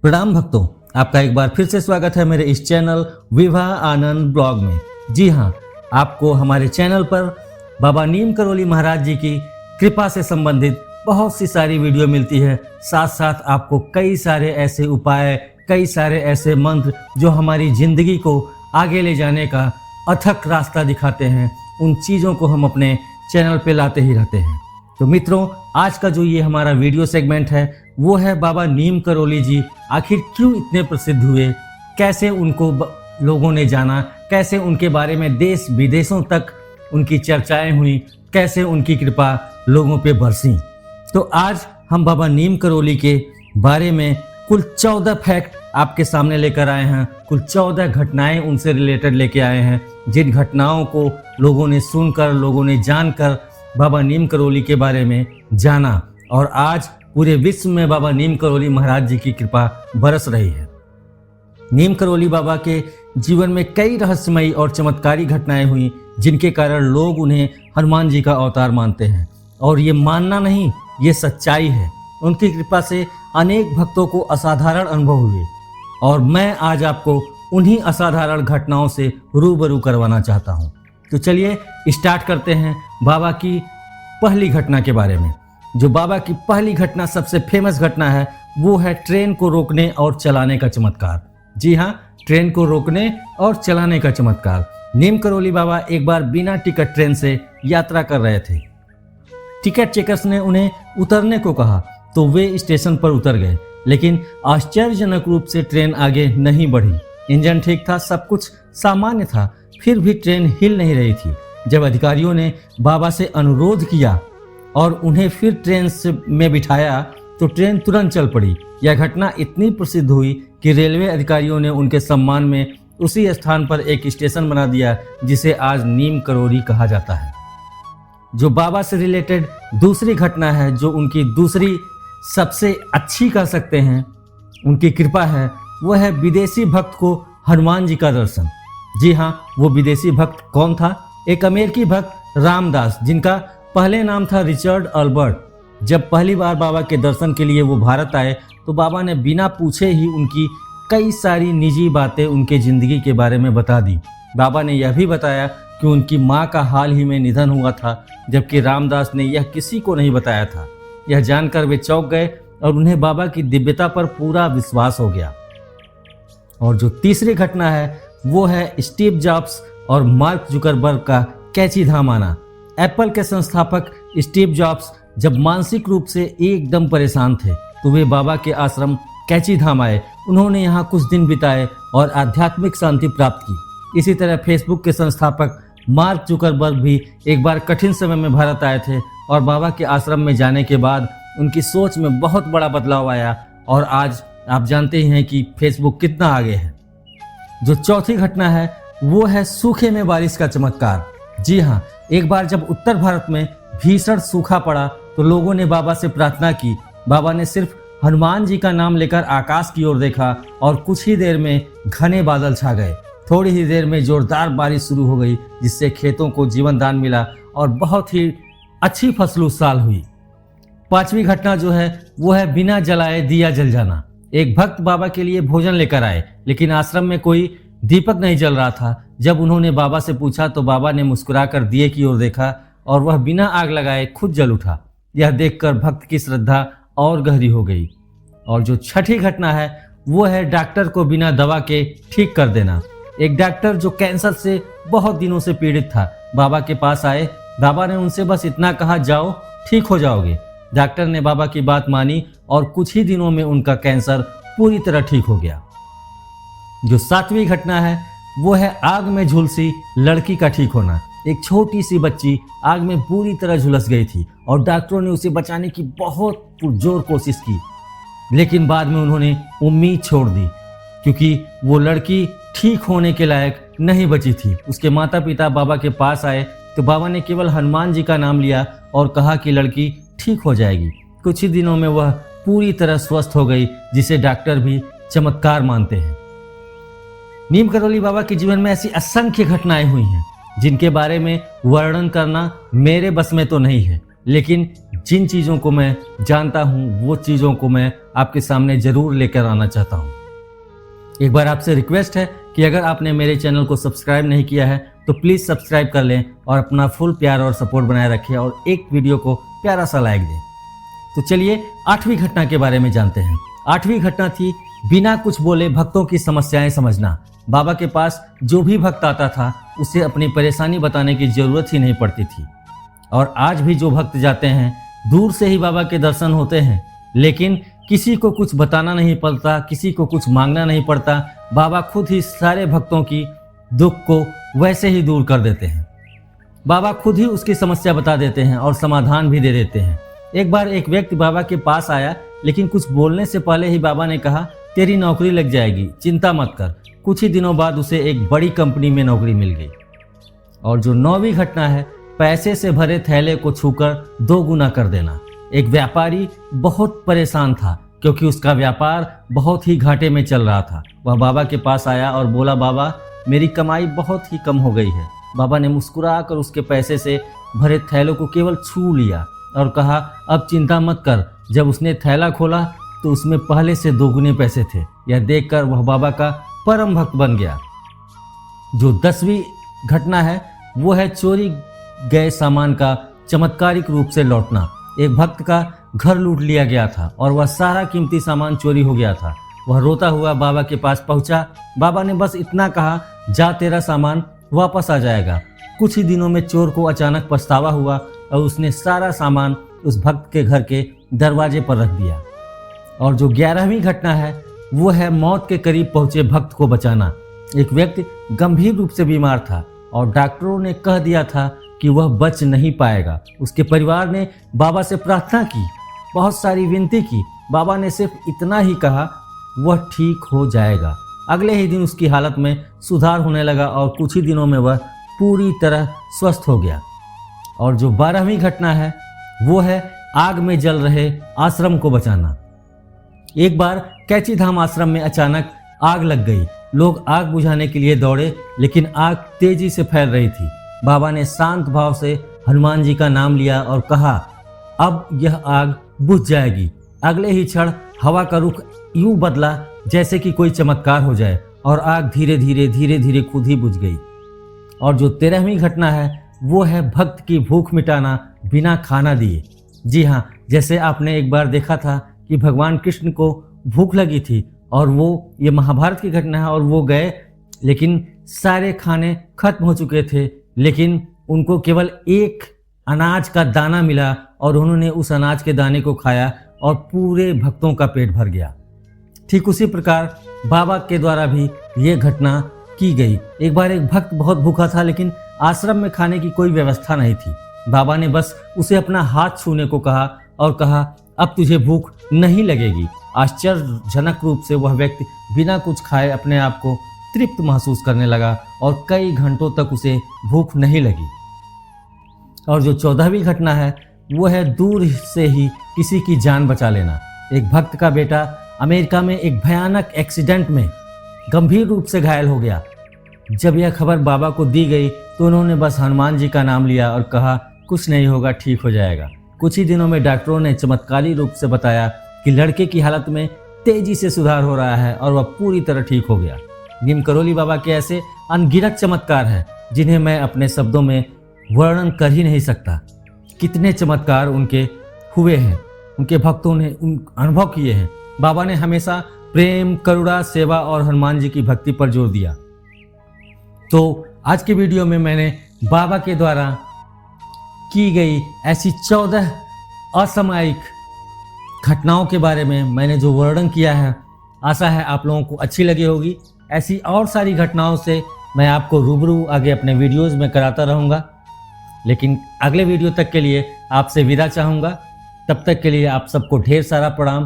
प्रणाम भक्तों, आपका एक बार फिर से स्वागत है मेरे इस चैनल विवाह आनंद ब्लॉग में। जी हाँ, आपको हमारे चैनल पर बाबा नीम करोली महाराज जी की कृपा से संबंधित बहुत सी सारी वीडियो मिलती है। साथ साथ आपको कई सारे ऐसे उपाय, कई सारे ऐसे मंत्र जो हमारी जिंदगी को आगे ले जाने का अथक रास्ता दिखाते हैं, उन चीज़ों को हम अपने चैनल पे लाते ही रहते हैं। तो मित्रों, आज का जो ये हमारा वीडियो सेगमेंट है वो है बाबा नीम करोली जी आखिर क्यों इतने प्रसिद्ध हुए, कैसे उनको लोगों ने जाना, कैसे उनके बारे में देश विदेशों तक उनकी चर्चाएं हुई, कैसे उनकी कृपा लोगों पे बरसी। तो आज हम बाबा नीम करोली के बारे में कुल 14 फैक्ट आपके सामने लेकर आए हैं। कुल 14 घटनाएं उनसे रिलेटेड लेके आए हैं, जिन घटनाओं को लोगों ने सुनकर, लोगों ने जानकर बाबा नीम करोली के बारे में जाना, और आज पूरे विश्व में बाबा नीम करोली महाराज जी की कृपा बरस रही है। नीम करोली बाबा के जीवन में कई रहस्यमयी और चमत्कारी घटनाएं हुई, जिनके कारण लोग उन्हें हनुमान जी का अवतार मानते हैं। और ये मानना नहीं, ये सच्चाई है। उनकी कृपा से अनेक भक्तों को असाधारण अनुभव हुए, और मैं आज आपको उन्हीं असाधारण घटनाओं से रूबरू करवाना चाहता हूँ। तो चलिए स्टार्ट करते हैं बाबा की पहली घटना के बारे में। जो बाबा की पहली घटना, सबसे फेमस घटना है, वो है ट्रेन को रोकने और चलाने का चमत्कार। जी हाँ, ट्रेन को रोकने और चलाने का चमत्कार। नीम करोली बाबा एक बार बिना टिकट ट्रेन से यात्रा कर रहे थे। टिकट चेकर्स ने उन्हें उतरने को कहा तो वे स्टेशन पर उतर गए, लेकिन आश्चर्यजनक रूप से ट्रेन आगे नहीं बढ़ी। इंजन ठीक था, सब कुछ सामान्य था, फिर भी ट्रेन हिल नहीं रही थी। जब अधिकारियों ने बाबा से अनुरोध किया और उन्हें फिर ट्रेन में बिठाया तो ट्रेन तुरंत चल पड़ी। यह घटना इतनी प्रसिद्ध हुई कि रेलवे अधिकारियों ने उनके सम्मान में उसी स्थान पर एक स्टेशन बना दिया, जिसे आज नीम करोली कहा जाता है। जो बाबा से रिलेटेड दूसरी घटना है, जो उनकी दूसरी सबसे अच्छी कह सकते हैं, उनकी कृपा है, वह है विदेशी भक्त को हनुमान जी का दर्शन। जी हाँ, वो विदेशी भक्त कौन था? एक अमेरिकी भक्त रामदास, जिनका पहले नाम था रिचर्ड अल्बर्ट। जब पहली बार बाबा के दर्शन के लिए वो भारत आए तो बाबा ने बिना पूछे ही उनकी कई सारी निजी बातें उनके ज़िंदगी के बारे में बता दी। बाबा ने यह भी बताया कि उनकी माँ का हाल ही में निधन हुआ था, जबकि रामदास ने यह किसी को नहीं बताया था। यह जानकर वे चौंक गए और उन्हें बाबा की दिव्यता पर पूरा विश्वास हो गया। और जो तीसरी घटना है वो है स्टीव जॉब्स और मार्क जुकरबर्ग का कैची धाम आना। एप्पल के संस्थापक स्टीव जॉब्स जब मानसिक रूप से एकदम परेशान थे तो वे बाबा के आश्रम कैची धाम आए। उन्होंने यहाँ कुछ दिन बिताए और आध्यात्मिक शांति प्राप्त की। इसी तरह फेसबुक के संस्थापक मार्क जुकरबर्ग भी एक बार कठिन समय में भारत आए थे, और बाबा के आश्रम में जाने के बाद उनकी सोच में बहुत बड़ा बदलाव आया, और आज आप जानते ही हैं कि फेसबुक कितना आगे है। जो चौथी घटना है वो है सूखे में बारिश का चमत्कार। जी हाँ, एक बार जब उत्तर भारत में भीषण सूखा पड़ा तो लोगों ने बाबा से प्रार्थना की। बाबा ने सिर्फ हनुमान जी का नाम लेकर आकाश की ओर देखा और कुछ ही देर में घने बादल छा गए। थोड़ी ही देर में जोरदार बारिश शुरू हो गई, जिससे खेतों को जीवन दान मिला और बहुत ही अच्छी फसल उस साल हुई। पांचवी घटना जो है वो है बिना जलाए दिया जल जाना। एक भक्त बाबा के लिए भोजन लेकर आए, लेकिन आश्रम में कोई दीपक नहीं जल रहा था। जब उन्होंने बाबा से पूछा तो बाबा ने मुस्कुराकर दिए की ओर देखा और वह बिना आग लगाए खुद जल उठा। यह देखकर भक्त की श्रद्धा और गहरी हो गई। और जो छठी घटना है वो है डॉक्टर को बिना दवा के ठीक कर देना। एक डॉक्टर जो कैंसर से बहुत दिनों से पीड़ित था, बाबा के पास आए। बाबा ने उनसे बस इतना कहा, जाओ ठीक हो जाओगे। डॉक्टर ने बाबा की बात मानी और कुछ ही दिनों में उनका कैंसर पूरी तरह ठीक हो गया। जो सातवीं घटना है वो है आग में झुलसी लड़की का ठीक होना। एक छोटी सी बच्ची आग में पूरी तरह झुलस गई थी और डॉक्टरों ने उसे बचाने की बहुत पुरजोर कोशिश की, लेकिन बाद में उन्होंने उम्मीद छोड़ दी, क्योंकि वो लड़की ठीक होने के लायक नहीं बची थी। उसके माता पिता बाबा के पास आए तो बाबा ने केवल हनुमान जी का नाम लिया और कहा कि लड़की ठीक हो जाएगी। कुछ ही दिनों में वह पूरी तरह स्वस्थ हो गई, जिसे डॉक्टर भी चमत्कार मानते हैं। नीम करोली बाबा के जीवन में ऐसी असंख्य घटनाएं हुई हैं, जिनके बारे में वर्णन करना मेरे बस में तो नहीं है, लेकिन जिन चीज़ों को मैं जानता हूँ वो चीज़ों को मैं आपके सामने ज़रूर लेकर आना चाहता हूँ। एक बार आपसे रिक्वेस्ट है कि अगर आपने मेरे चैनल को सब्सक्राइब नहीं किया है तो प्लीज़ सब्सक्राइब कर लें और अपना फुल प्यार और सपोर्ट बनाए रखें और एक वीडियो को प्यारा सा लाइक दें। तो चलिए 8वीं घटना के बारे में जानते हैं। 8वीं घटना थी बिना कुछ बोले भक्तों की समस्याएं समझना। बाबा के पास जो भी भक्त आता था उसे अपनी परेशानी बताने की जरूरत ही नहीं पड़ती थी। और आज भी जो भक्त जाते हैं दूर से ही बाबा के दर्शन होते हैं, लेकिन किसी को कुछ बताना नहीं पड़ता, किसी को कुछ मांगना नहीं पड़ता। बाबा खुद ही सारे भक्तों की दुख को वैसे ही दूर कर देते हैं। बाबा खुद ही उसकी समस्या बता देते हैं और समाधान भी दे देते हैं। एक बार एक व्यक्ति बाबा के पास आया, लेकिन कुछ बोलने से पहले ही बाबा ने कहा, तेरी नौकरी लग जाएगी, चिंता मत कर। कुछ ही दिनों बाद उसे एक बड़ी कंपनी में नौकरी मिल गई। और जो 9वीं घटना है, पैसे से भरे थैले को छूकर 2 गुना कर देना। एक व्यापारी बहुत परेशान था क्योंकि उसका व्यापार बहुत ही घाटे में चल रहा था। वह बाबा के पास आया और बोला, बाबा मेरी कमाई बहुत ही कम हो गई है। बाबा ने मुस्कुरा कर उसके पैसे से भरे थैलों को केवल छू लिया और कहा, अब चिंता मत कर। जब उसने थैला खोला तो उसमें पहले से 2 गुने पैसे थे। यह देखकर वह बाबा का परम भक्त बन गया। जो 10वीं घटना है वो है चोरी गए सामान का चमत्कारिक रूप से लौटना। एक भक्त का घर लूट लिया गया था और वह सारा कीमती सामान चोरी हो गया था। वह रोता हुआ बाबा के पास पहुंचा। बाबा ने बस इतना कहा, जा तेरा सामान वापस आ जाएगा। कुछ ही दिनों में चोर को अचानक पछतावा हुआ और उसने सारा सामान उस भक्त के घर के दरवाजे पर रख दिया। और जो 11वीं घटना है वो है मौत के करीब पहुंचे भक्त को बचाना। एक व्यक्ति गंभीर रूप से बीमार था और डॉक्टरों ने कह दिया था कि वह बच नहीं पाएगा। उसके परिवार ने बाबा से प्रार्थना की, बहुत सारी विनती की। बाबा ने सिर्फ इतना ही कहा, वह ठीक हो जाएगा। अगले ही दिन उसकी हालत में सुधार होने लगा और कुछ ही दिनों में वह पूरी तरह स्वस्थ हो गया। और जो 12वीं घटना है वो है आग में जल रहे आश्रम को बचाना। एक बार कैची धाम आश्रम में अचानक आग लग गई। लोग आग बुझाने के लिए दौड़े, लेकिन आग तेजी से फैल रही थी। बाबा ने शांत भाव से हनुमान जी का नाम लिया और कहा, अब यह आग बुझ जाएगी। अगले ही क्षण हवा का रुख यूं बदला जैसे कि कोई चमत्कार हो जाए और आग धीरे धीरे खुद ही बुझ गई। और जो 13वीं घटना है वो है भक्त की भूख मिटाना बिना खाना दिए। जी हाँ, जैसे आपने एक बार देखा था कि भगवान कृष्ण को भूख लगी थी और वो, ये महाभारत की घटना है, और वो गए, लेकिन सारे खाने खत्म हो चुके थे, लेकिन उनको केवल एक अनाज का दाना मिला और उन्होंने उस अनाज के दाने को खाया और पूरे भक्तों का पेट भर गया। ठीक उसी प्रकार बाबा के द्वारा भी ये घटना की गई। एक बार एक भक्त बहुत भूखा था, लेकिन आश्रम में खाने की कोई व्यवस्था नहीं थी। बाबा ने बस उसे अपना हाथ छूने को कहा और कहा, अब तुझे भूख नहीं लगेगी। आश्चर्यजनक रूप से वह व्यक्ति बिना कुछ खाए अपने आप को तृप्त महसूस करने लगा और कई घंटों तक उसे भूख नहीं लगी। और जो 14वीं घटना है वो है दूर से ही किसी की जान बचा लेना। एक भक्त का बेटा अमेरिका में एक भयानक एक्सीडेंट में गंभीर रूप से घायल हो गया। जब यह खबर बाबा को दी गई तो उन्होंने बस हनुमान जी का नाम लिया और कहा, कुछ नहीं होगा, ठीक हो जाएगा। कुछ ही दिनों में डॉक्टरों ने चमत्कारी रूप से बताया कि लड़के की हालत में तेजी से सुधार हो रहा है और वह पूरी तरह ठीक हो गया। नीम करोली बाबा के ऐसे अनगिनत चमत्कार हैं जिन्हें मैं अपने शब्दों में वर्णन कर ही नहीं सकता। कितने चमत्कार उनके हुए हैं, उनके भक्तों ने अनुभव किए हैं। बाबा ने हमेशा प्रेम, करुणा, सेवा और हनुमान जी की भक्ति पर जोर दिया। तो आज के वीडियो में मैंने बाबा के द्वारा की गई ऐसी 14 असामयिक घटनाओं के बारे में मैंने जो वर्णन किया है, आशा है आप लोगों को अच्छी लगी होगी। ऐसी और सारी घटनाओं से मैं आपको रूबरू आगे अपने वीडियोस में कराता रहूँगा, लेकिन अगले वीडियो तक के लिए आपसे विदा चाहूँगा। तब तक के लिए आप सबको ढेर सारा प्रणाम।